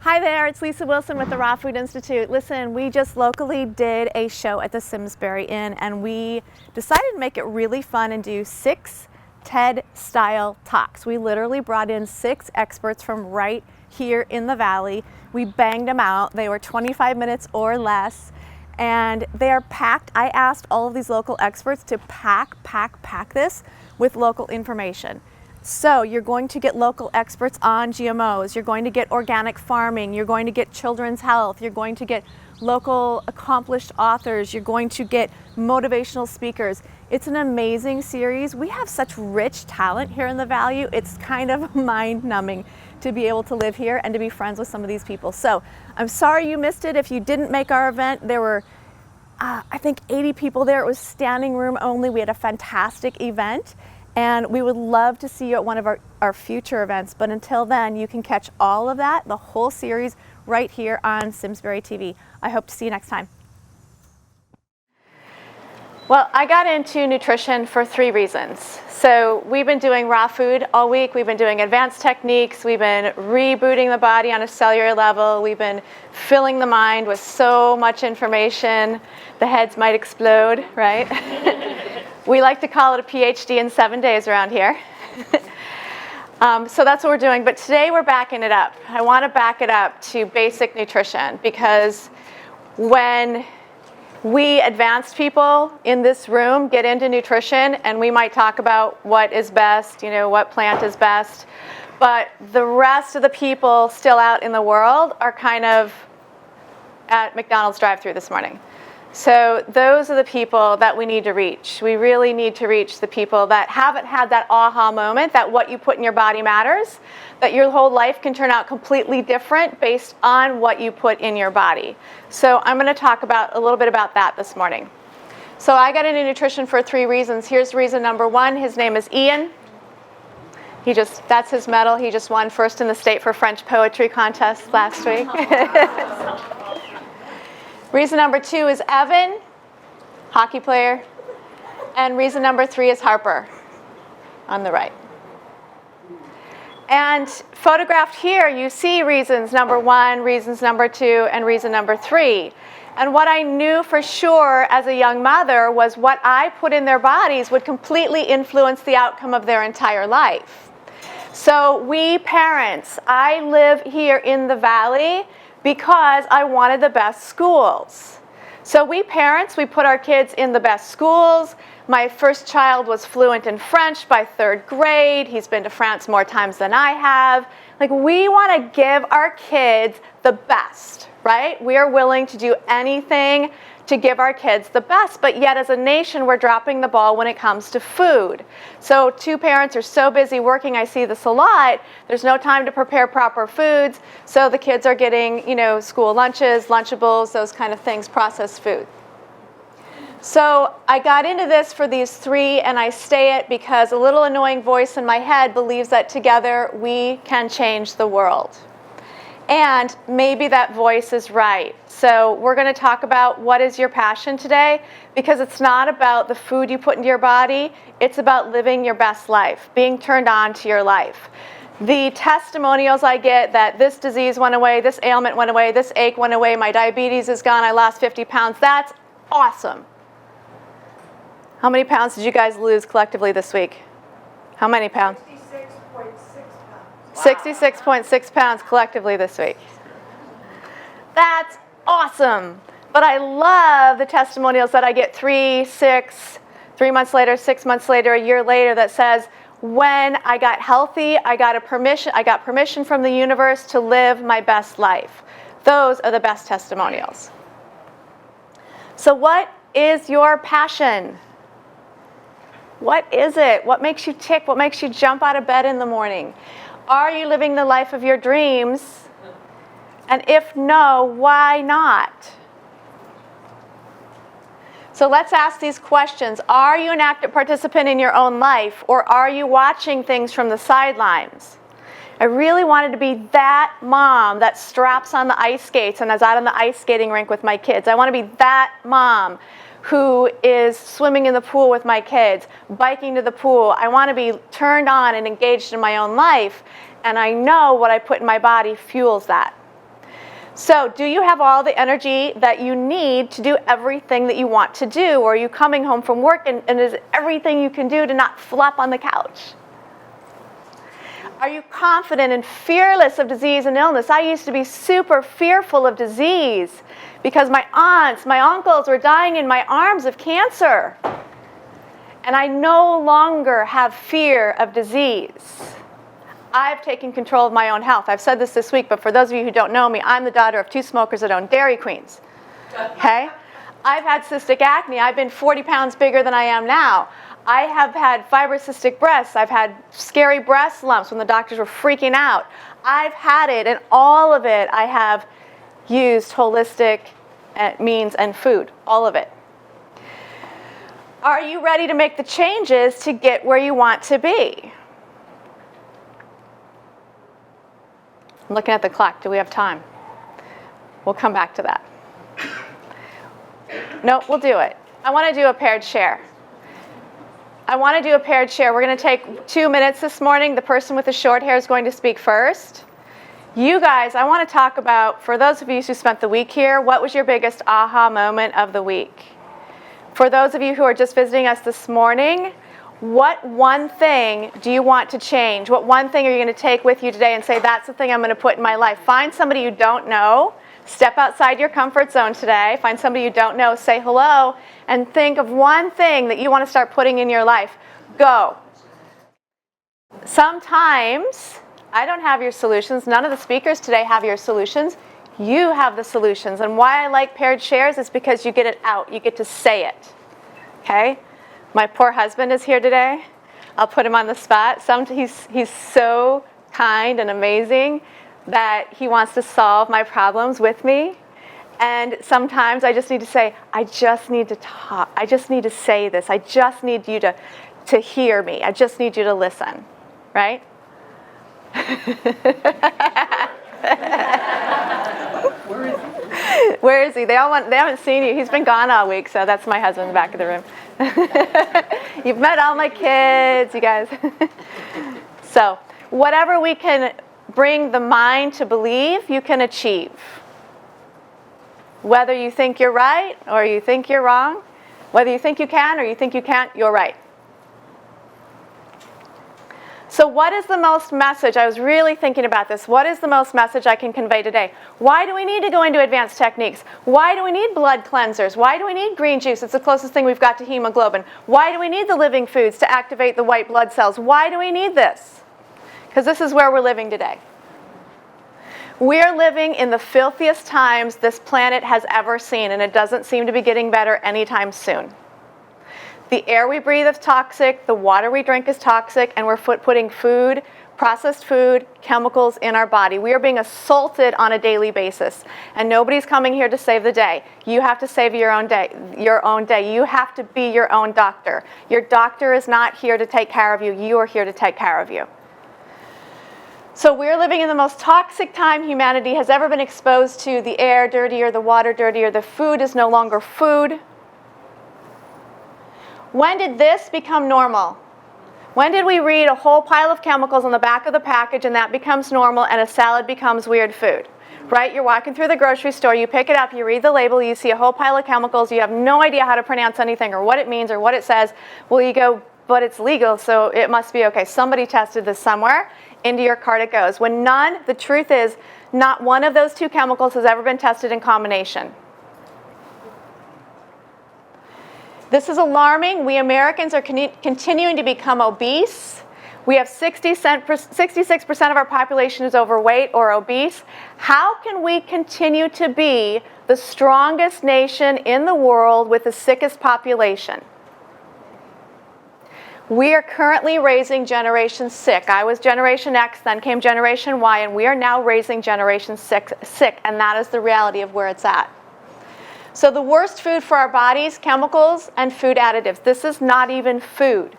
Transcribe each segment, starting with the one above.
Hi there, it's Lisa Wilson with the Raw Food Institute. Listen, we just locally did a show at the Simsbury Inn and we decided to make it really fun and do 6 TED-style talks. We literally brought in 6 experts from right here in the Valley. We banged them out. They were 25 minutes or less and they are packed. I asked all of these local experts to pack this with local information. So you're going to get local experts on GMOs, you're going to get organic farming, you're going to get children's health, you're going to get local accomplished authors, you're going to get motivational speakers. It's an amazing series. We have such rich talent here in the Valley. It's kind of mind-numbing to be able to live here and to be friends with some of these people. So I'm sorry you missed it. If you didn't make our event, there were I think 80 people there. It was standing room only. We had a fantastic event. And we would love to see you at one of our future events. But until then, you can catch all of that, the whole series, right here on Simsbury TV. I hope to see you next time. Well, I got into nutrition for 3 reasons. So we've been doing raw food all week. We've been doing advanced techniques. We've been rebooting the body on a cellular level. We've been filling the mind with so much information. The heads might explode, right? We like to call it a PhD in 7 days around here. So that's what we're doing. But today we're backing it up. I want to back it up to basic nutrition because when we advanced people in this room get into nutrition, and we might talk about what is best, what plant is best, but the rest of the people still out in the world are kind of at McDonald's drive-thru this morning. So those are the people that we need to reach. We really need to reach the people that haven't had that aha moment, that what you put in your body matters, that your whole life can turn out completely different based on what you put in your body. So I'm going to talk a little bit about that this morning. So I got into nutrition for 3 reasons. Here's reason number 1. His name is Ian. That's his medal. He just won first in the state for French poetry contest last week. Reason number 2 is Evan, hockey player. And reason number 3 is Harper on the right. And photographed here, you see reasons number 1, reasons number 2, and reason number 3. And what I knew for sure as a young mother was what I put in their bodies would completely influence the outcome of their entire life. So we parents, I live here in the Valley because I wanted the best schools. So we parents, we put our kids in the best schools. My first child was fluent in French by 3rd grade. He's been to France more times than I have. We want to give our kids the best, right? We are willing to do anything to give our kids the best, but yet as a nation, we're dropping the ball when it comes to food. So 2 parents are so busy working, I see this a lot, there's no time to prepare proper foods, so the kids are getting, school lunches, Lunchables, those kind of things, processed food. So I got into this for these 3, and I stay it because a little annoying voice in my head believes that together we can change the world. And maybe that voice is right. So we're going to talk about what is your passion today, because it's not about the food you put into your body. It's about living your best life, being turned on to your life. The testimonials I get that this disease went away, this ailment went away, this ache went away, my diabetes is gone, I lost 50 pounds, that's awesome. How many pounds did you guys lose collectively this week? How many pounds? 66.6 pounds collectively this week. That's awesome. But I love the testimonials that I get 3 months later, 6 months later, a year later that says, when I got healthy, I got permission from the universe to live my best life. Those are the best testimonials. So what is your passion? What is it? What makes you tick? What makes you jump out of bed in the morning? Are you living the life of your dreams? And if no, why not? So let's ask these questions. Are you an active participant in your own life, or are you watching things from the sidelines? I really wanted to be that mom that straps on the ice skates and is out on the ice skating rink with my kids. I want to be that mom who is swimming in the pool with my kids, biking to the pool. I want to be turned on and engaged in my own life, and I know what I put in my body fuels that. So, do you have all the energy that you need to do everything that you want to do? Or are you coming home from work and is everything you can do to not flop on the couch? Are you confident and fearless of disease and illness? I used to be super fearful of disease because my aunts, my uncles were dying in my arms of cancer. And I no longer have fear of disease. I've taken control of my own health. I've said this week, but for those of you who don't know me, I'm the daughter of 2 smokers that own Dairy Queens. Okay? I've had cystic acne. I've been 40 pounds bigger than I am now. I have had fibrocystic breasts. I've had scary breast lumps when the doctors were freaking out. I've had it, and all of it I have used holistic means and food, all of it. Are you ready to make the changes to get where you want to be? I'm looking at the clock. Do we have time? We'll come back to that. No, we'll do it. I want to do a paired share. We're going to take 2 minutes this morning. The person with the short hair is going to speak first. You guys, I want to talk about, for those of you who spent the week here, what was your biggest aha moment of the week? For those of you who are just visiting us this morning, what one thing do you want to change? What one thing are you going to take with you today and say, that's the thing I'm going to put in my life? Find somebody you don't know. Step outside your comfort zone today. Find somebody you don't know. Say hello. And think of one thing that you want to start putting in your life. Go. Sometimes I don't have your solutions. None of the speakers today have your solutions. You have the solutions. And why I like paired shares is because you get it out. You get to say it. Okay? My poor husband is here today. I'll put him on the spot. He's so kind and amazing that he wants to solve my problems with me. And sometimes I just need to say, I just need to talk. I just need to say this. I just need you to hear me. I just need you to listen. Right? Where is he? They haven't seen you. He's been gone all week, so that's my husband in the back of the room. You've met all my kids, you guys. So, whatever we can bring the mind to believe, you can achieve. Whether you think you're right or you think you're wrong, whether you think you can or you think you can't, you're right. So what is the most message? I was really thinking about this. What is the most message I can convey today? Why do we need to go into advanced techniques? Why do we need blood cleansers? Why do we need green juice? It's the closest thing we've got to hemoglobin. Why do we need the living foods to activate the white blood cells? Why do we need this? Because this is where we're living today. We are living in the filthiest times this planet has ever seen, and it doesn't seem to be getting better anytime soon. The air we breathe is toxic, the water we drink is toxic, and we're putting food, processed food, chemicals in our body. We are being assaulted on a daily basis, and nobody's coming here to save the day. You have to save your own day. You have to be your own doctor. Your doctor is not here to take care of you. You are here to take care of you. So we're living in the most toxic time humanity has ever been exposed to. The air dirtier, the water dirtier, the food is no longer food. When did this become normal? When did we read a whole pile of chemicals on the back of the package and that becomes normal and a salad becomes weird food? Right? You're walking through the grocery store, you pick it up, you read the label, you see a whole pile of chemicals, you have no idea how to pronounce anything or what it means or what it says. Well, you go, but it's legal, so it must be okay. Somebody tested this somewhere. Into your cart it goes. When none, the truth is, not one of those two chemicals has ever been tested in combination. This is alarming. We Americans are continuing to become obese. We have 66% of our population is overweight or obese. How can we continue to be the strongest nation in the world with the sickest population? We are currently raising Generation sick. I was Generation X, then came Generation Y, and we are now raising Generation sick, and that is the reality of where it's at. So the worst food for our bodies, chemicals and food additives. This is not even food.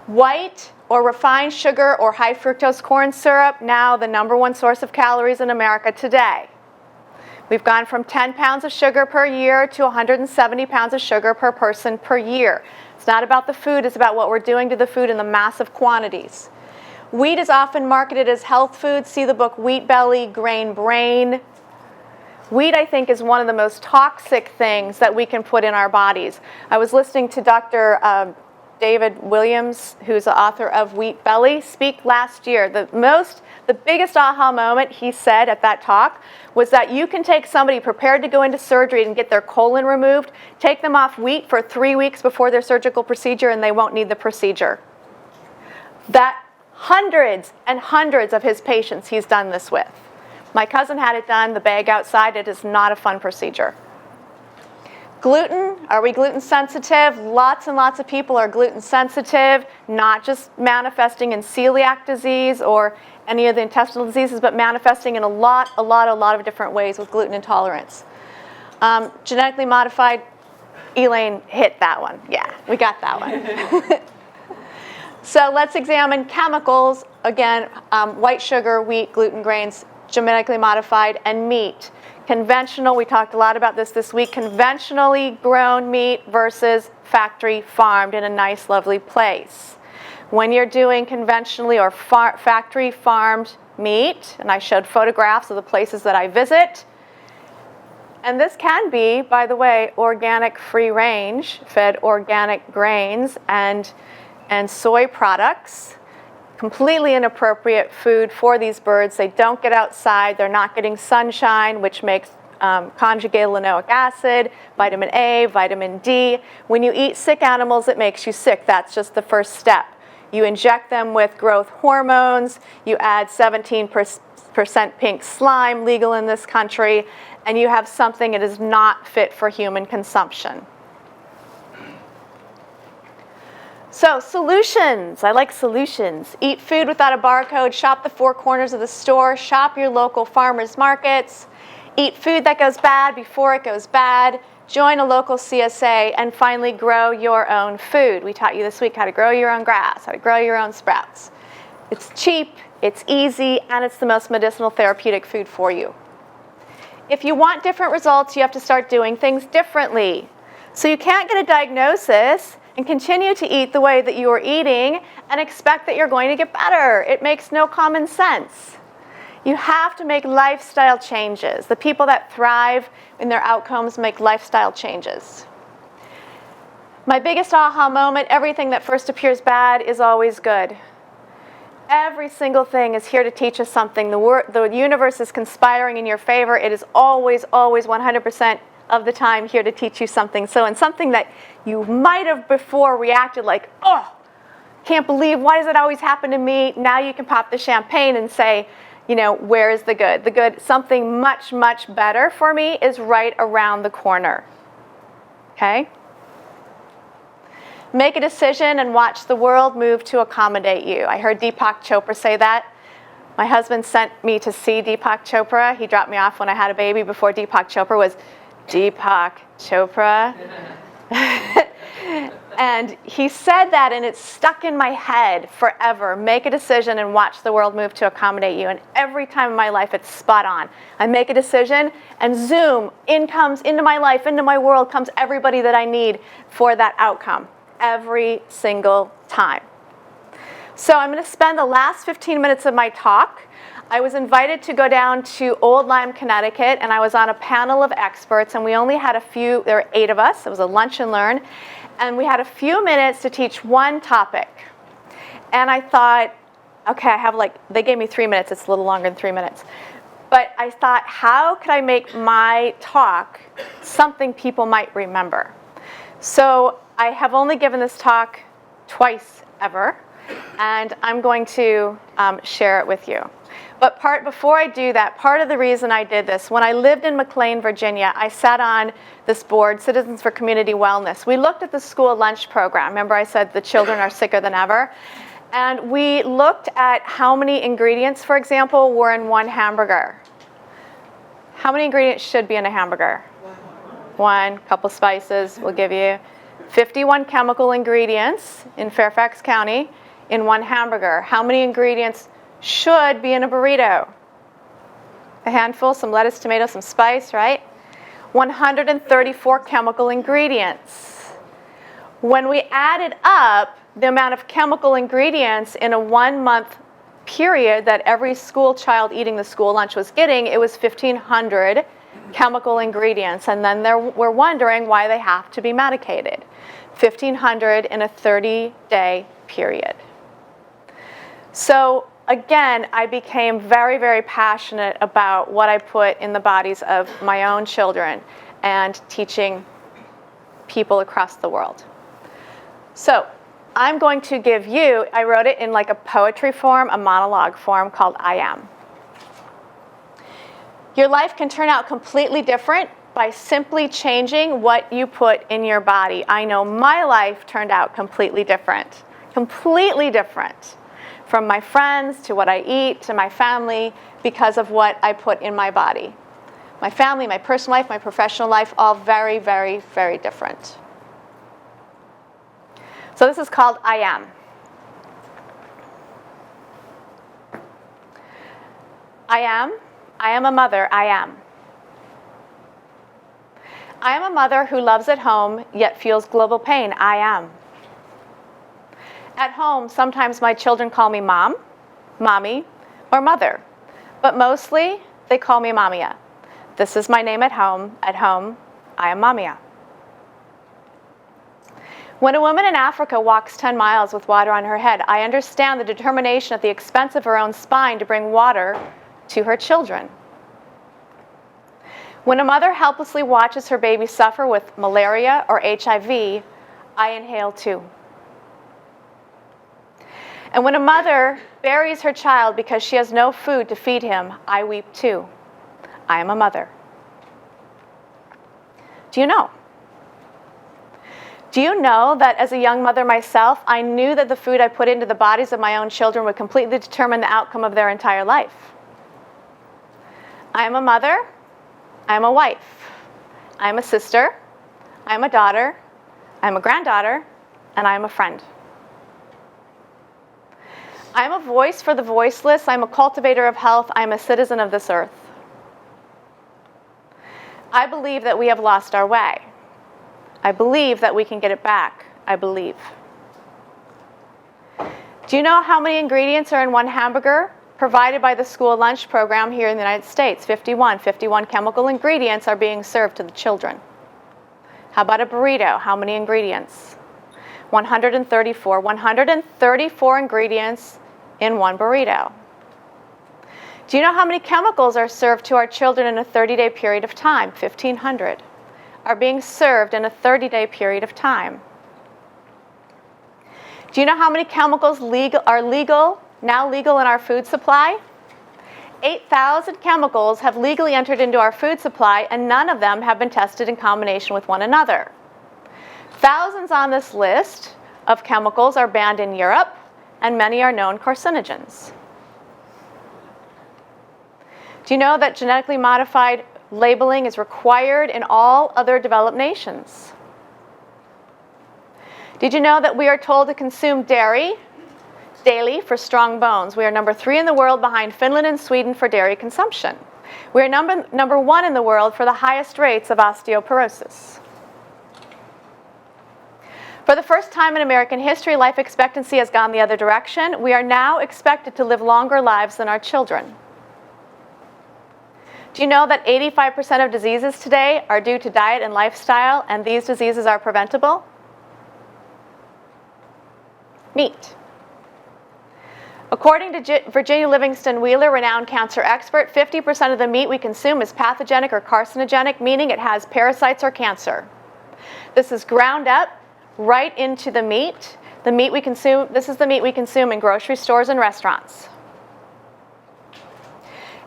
White or refined sugar or high fructose corn syrup, now the #1 source of calories in America today. We've gone from 10 pounds of sugar per year to 170 pounds of sugar per person per year. It's not about the food, it's about what we're doing to the food in the massive quantities. Wheat is often marketed as health food. See the book Wheat Belly, Grain Brain. Wheat, I think, is one of the most toxic things that we can put in our bodies. I was listening to Dr. David Williams, who's the author of Wheat Belly, speak last year. The biggest aha moment he said at that talk was that you can take somebody prepared to go into surgery and get their colon removed, take them off wheat for 3 weeks before their surgical procedure, and they won't need the procedure. That hundreds and hundreds of his patients he's done this with. My cousin had it done, the bag outside. It is not a fun procedure. Gluten, are we gluten sensitive? Lots and lots of people are gluten sensitive, not just manifesting in celiac disease or any of the intestinal diseases, but manifesting in a lot of different ways with gluten intolerance. Genetically modified, Elaine hit that one. Yeah, we got that one. So let's examine chemicals. Again, white sugar, wheat, gluten grains, genetically modified, and meat. Conventional, we talked a lot about this week, conventionally grown meat versus factory farmed in a nice, lovely place. When you're doing conventionally or factory farmed meat, and I showed photographs of the places that I visit, and this can be, by the way, organic free range, fed organic grains and soy products. Completely inappropriate food for these birds. They don't get outside. They're not getting sunshine, which makes conjugated linoleic acid, vitamin A, vitamin D. When you eat sick animals, it makes you sick. That's just the first step. You inject them with growth hormones. You add 17% pink slime, legal in this country, and you have something that is not fit for human consumption. So solutions, I like solutions. Eat food without a barcode, shop the four corners of the store, shop your local farmers markets, eat food that goes bad before it goes bad, join a local CSA, and finally grow your own food. We taught you this week how to grow your own grass, how to grow your own sprouts. It's cheap, it's easy, and it's the most medicinal therapeutic food for you. If you want different results, you have to start doing things differently. So you can't get a diagnosis and continue to eat the way that you are eating and expect that you're going to get better. It makes no common sense. You have to make lifestyle changes. The people that thrive in their outcomes make lifestyle changes. My biggest aha moment, everything that first appears bad is always good. Every single thing is here to teach us something. The universe is conspiring in your favor. It is always 100% of the time here to teach you something. So in something that you might have before reacted like, oh, can't believe, why does it always happen to me? Now you can pop the champagne and say, you know, where is the good? The good, something much, much better for me is right around the corner. Okay? Make a decision and watch the world move to accommodate you. I heard Deepak Chopra say that. My husband sent me to see Deepak Chopra. He dropped me off when I had a baby before Deepak Chopra was Deepak Chopra. And he said that, and it stuck in my head forever. Make a decision and watch the world move to accommodate you. And every time in my life, it's spot on. I make a decision, and zoom, in comes, into my life, into my world, comes everybody that I need for that outcome. Every single time. So I'm going to spend the last 15 minutes of my talk. I was invited to go down to Old Lyme, Connecticut, and I was on a panel of experts, and we only had there were 8 of us. It was a lunch and learn, and we had a few minutes to teach one topic. And I thought, okay, they gave me 3 minutes. It's a little longer than 3 minutes. But I thought, how could I make my talk something people might remember? So I have only given this talk twice ever, and I'm going to share it with you. But before I do that, part of the reason I did this, when I lived in McLean, Virginia, I sat on this board, Citizens for Community Wellness. We looked at the school lunch program. Remember I said the children are sicker than ever? And we looked at how many ingredients, for example, were in one hamburger. How many ingredients should be in a hamburger? One, couple spices will give you 51 chemical ingredients in Fairfax County in one hamburger. How many ingredients should be in a burrito? A handful, some lettuce, tomato, some spice, right? 134 chemical ingredients. When we added up the amount of chemical ingredients in a 1-month period that every school child eating the school lunch was getting, it was 1,500 chemical ingredients, and then we're wondering why they have to be medicated. 1,500 in a 30-day period. So again, I became very, very passionate about what I put in the bodies of my own children and teaching people across the world. So I'm going to give you, I wrote it in like a poetry form, a monologue form called I Am. Your life can turn out completely different by simply changing what you put in your body. I know my life turned out completely different from my friends to what I eat to my family because of what I put in my body. My family, my personal life, my professional life, all very, very, very different. So this is called I Am. I am a mother, I am. I am a mother who loves at home, yet feels global pain, I am. At home, sometimes my children call me mom, mommy, or mother, but mostly they call me Mamia. This is my name at home, I am Mamia. When a woman in Africa walks 10 miles with water on her head, I understand the determination at the expense of her own spine to bring water to her children. When a mother helplessly watches her baby suffer with malaria or HIV, I inhale too. And when a mother buries her child because she has no food to feed him, I weep too. I am a mother. Do you know? Do you know that as a young mother myself, I knew that the food I put into the bodies of my own children would completely determine the outcome of their entire life? I am a mother, I am a wife, I am a sister, I am a daughter, I am a granddaughter, and I am a friend. I am a voice for the voiceless, I am a cultivator of health, I am a citizen of this earth. I believe that we have lost our way. I believe that we can get it back. I believe. Do you know how many ingredients are in one hamburger provided by the school lunch program here in the United States? 51. 51 chemical ingredients are being served to the children. How about a burrito? How many ingredients? 134. 134 ingredients in one burrito. Do you know how many chemicals are served to our children in a 30-day period of time? 1,500 are being served in a 30-day period of time. Do you know how many chemicals are now legal in our food supply? 8,000 chemicals have legally entered into our food supply, and none of them have been tested in combination with one another. Thousands on this list of chemicals are banned in Europe, and many are known carcinogens. Do you know that genetically modified labeling is required in all other developed nations? Did you know that we are told to consume dairy daily for strong bones? We are number 3 in the world behind Finland and Sweden for dairy consumption. We are number 1 in the world for the highest rates of osteoporosis. For the first time in American history, life expectancy has gone the other direction. We are now expected to live longer lives than our children. Do you know that 85% of diseases today are due to diet and lifestyle, and these diseases are preventable? Meat. According to Virginia Livingston Wheeler, renowned cancer expert, 50% of the meat we consume is pathogenic or carcinogenic, meaning it has parasites or cancer. This is ground up right into the meat. The meat we consume, this is the meat we consume in grocery stores and restaurants.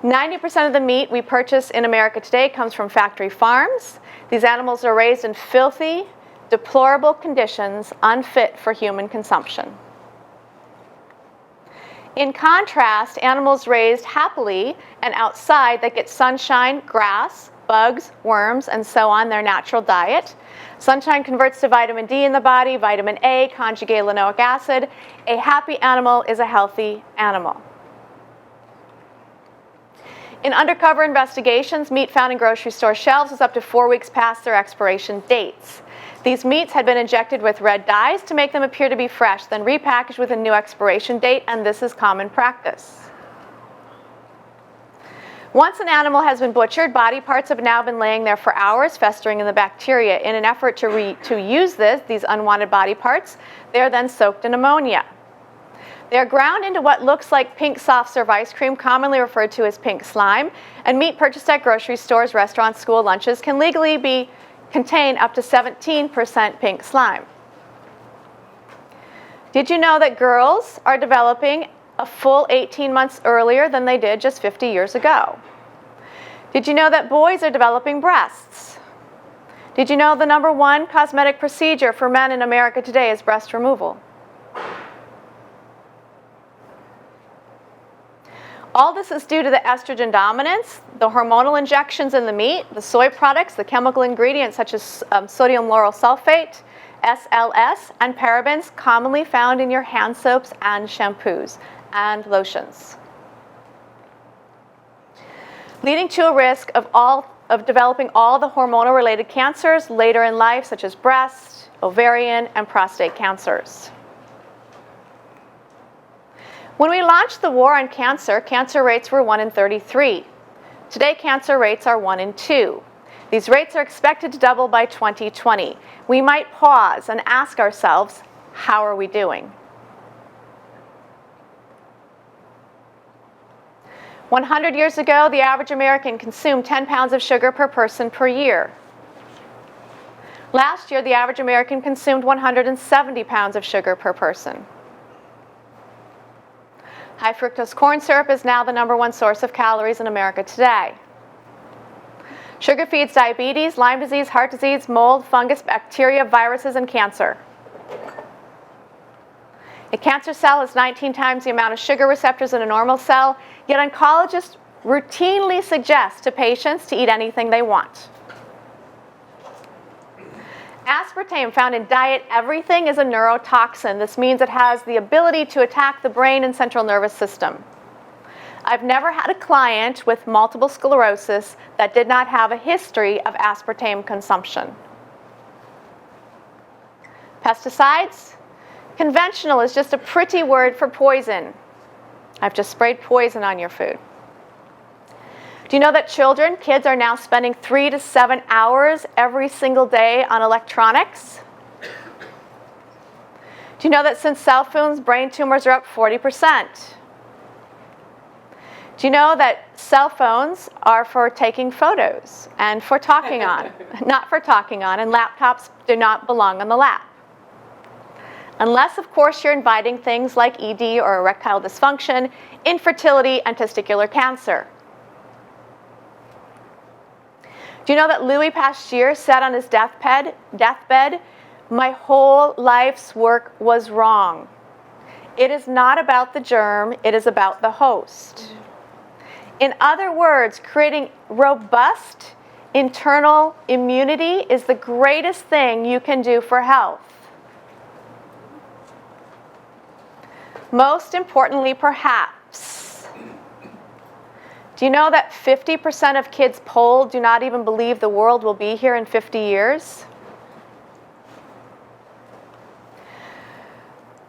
90% of the meat we purchase in America today comes from factory farms. These animals are raised in filthy, deplorable conditions, unfit for human consumption. In contrast, animals raised happily and outside that get sunshine, grass, bugs, worms, and so on, their natural diet. Sunshine converts to vitamin D in the body, vitamin A, conjugate linoleic acid. A happy animal is a healthy animal. In undercover investigations, meat found in grocery store shelves was up to 4 weeks past their expiration dates. These meats had been injected with red dyes to make them appear to be fresh, then repackaged with a new expiration date, and this is common practice. Once an animal has been butchered, body parts have now been laying there for hours, festering in the bacteria. In an effort to use these unwanted body parts, they are then soaked in ammonia. They are ground into what looks like pink soft serve ice cream, commonly referred to as pink slime, and meat purchased at grocery stores, restaurants, school lunches can legally contain up to 17% pink slime. Did you know that girls are developing a full 18 months earlier than they did just 50 years ago? Did you know that boys are developing breasts? Did you know the number one cosmetic procedure for men in America today is breast removal? All this is due to the estrogen dominance, the hormonal injections in the meat, the soy products, the chemical ingredients such as sodium lauryl sulfate, SLS, and parabens commonly found in your hand soaps and shampoos and lotions, leading to a risk of developing all the hormonal-related cancers later in life, such as breast, ovarian, and prostate cancers. When we launched the war on cancer, cancer rates were 1 in 33. Today, cancer rates are 1 in 2. These rates are expected to double by 2020. We might pause and ask ourselves, how are we doing? 100 years ago, the average American consumed 10 pounds of sugar per person per year. Last year, the average American consumed 170 pounds of sugar per person. High fructose corn syrup is now the #1 source of calories in America today. Sugar feeds diabetes, Lyme disease, heart disease, mold, fungus, bacteria, viruses, and cancer. A cancer cell has 19 times the amount of sugar receptors in a normal cell, yet oncologists routinely suggest to patients to eat anything they want. Aspartame, found in diet everything, is a neurotoxin. This means it has the ability to attack the brain and central nervous system. I've never had a client with multiple sclerosis that did not have a history of aspartame consumption. Pesticides? Conventional is just a pretty word for poison. I've just sprayed poison on your food. Do you know that kids are now spending 3 to 7 hours every single day on electronics? Do you know that since cell phones, brain tumors are up 40%? Do you know that cell phones are for taking photos and for talking on, not for talking on, and laptops do not belong on the lap? Unless, of course, you're inviting things like ED or erectile dysfunction, infertility, and testicular cancer. Do you know that Louis Pasteur said on his deathbed, "My whole life's work was wrong. It is not about the germ, it is about the host." In other words, creating robust internal immunity is the greatest thing you can do for health. Most importantly, perhaps, do you know that 50% of kids polled do not even believe the world will be here in 50 years?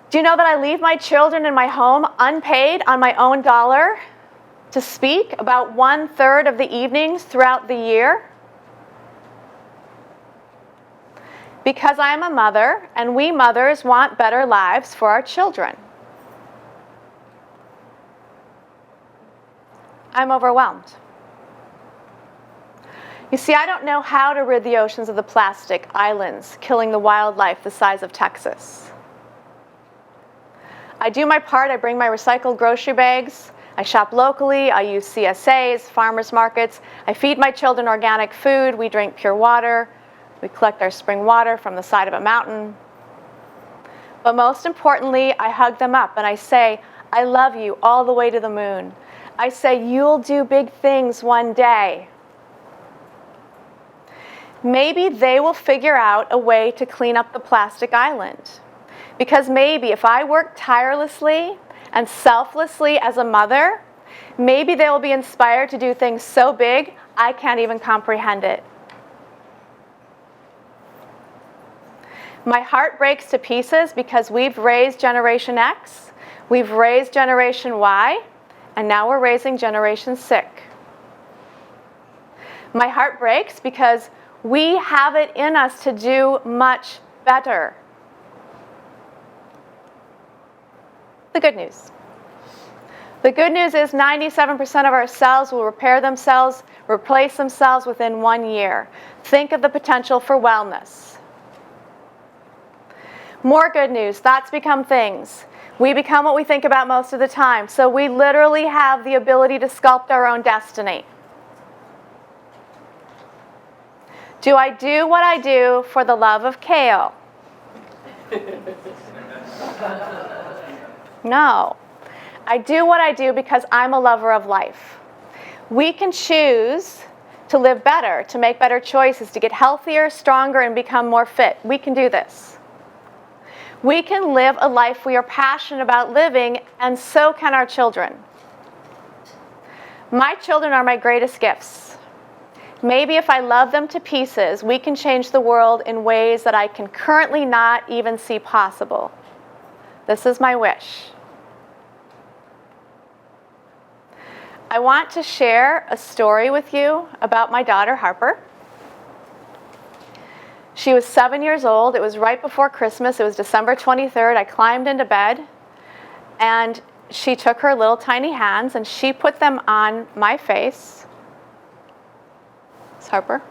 Do you know that I leave my children in my home unpaid on my own dollar to speak about 1/3 of the evenings throughout the year? Because I am a mother, and we mothers want better lives for our children. I'm overwhelmed. You see, I don't know how to rid the oceans of the plastic islands, killing the wildlife the size of Texas. I do my part. I bring my recycled grocery bags. I shop locally. I use CSAs, farmers markets. I feed my children organic food. We drink pure water. We collect our spring water from the side of a mountain. But most importantly, I hug them up and I say, I love you all the way to the moon. I say, you'll do big things one day. Maybe they will figure out a way to clean up the plastic island. Because maybe if I work tirelessly and selflessly as a mother, maybe they will be inspired to do things so big I can't even comprehend it. My heart breaks to pieces because we've raised Generation X, we've raised Generation Y, and now we're raising Generation Sick. My heart breaks because we have it in us to do much better. The good news. The good news is 97% of our cells will repair themselves, replace themselves within 1 year. Think of the potential for wellness. More good news. Thoughts become things. We become what we think about most of the time. So we literally have the ability to sculpt our own destiny. Do I do what I do for the love of kale? No. I do what I do because I'm a lover of life. We can choose to live better, to make better choices, to get healthier, stronger, and become more fit. We can do this. We can live a life we are passionate about living, and so can our children. My children are my greatest gifts. Maybe if I love them to pieces, we can change the world in ways that I can currently not even see possible. This is my wish. I want to share a story with you about my daughter, Harper. She was 7 years old. It was right before Christmas. It was December 23rd. I climbed into bed, and she took her little tiny hands, and she put them on my face. It's Harper.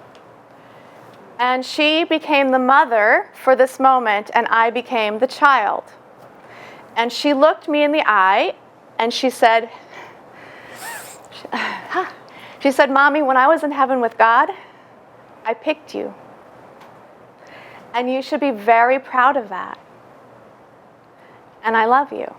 And she became the mother for this moment, and I became the child. And she looked me in the eye, and she said, Mommy, when I was in heaven with God, I picked you. And you should be very proud of that. And I love you.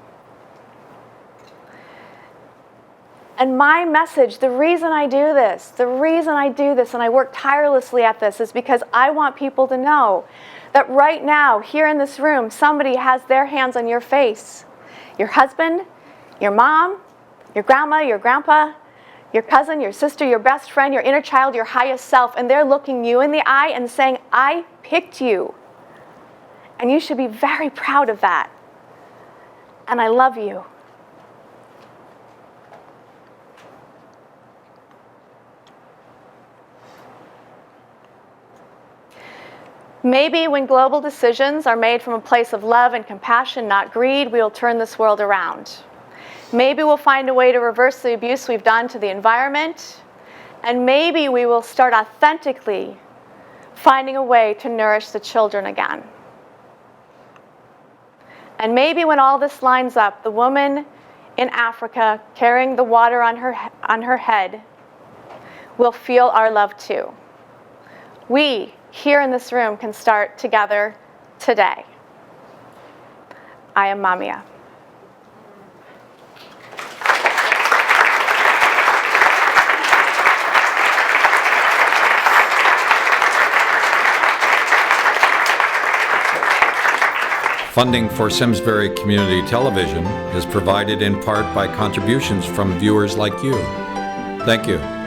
And my message, the reason I do this, and I work tirelessly at this, is because I want people to know that right now, here in this room, somebody has their hands on your face. Your husband, your mom, your grandma, your grandpa, your cousin, your sister, your best friend, your inner child, your highest self, and they're looking you in the eye and saying, I picked you. And you should be very proud of that. And I love you. Maybe when global decisions are made from a place of love and compassion, not greed, we'll turn this world around. Maybe we'll find a way to reverse the abuse we've done to the environment, and maybe we will start authentically finding a way to nourish the children again. And maybe when all this lines up, the woman in Africa carrying the water on her head will feel our love too. We, here in this room, can start together today. I am Mamia. Funding for Simsbury Community Television is provided in part by contributions from viewers like you. Thank you.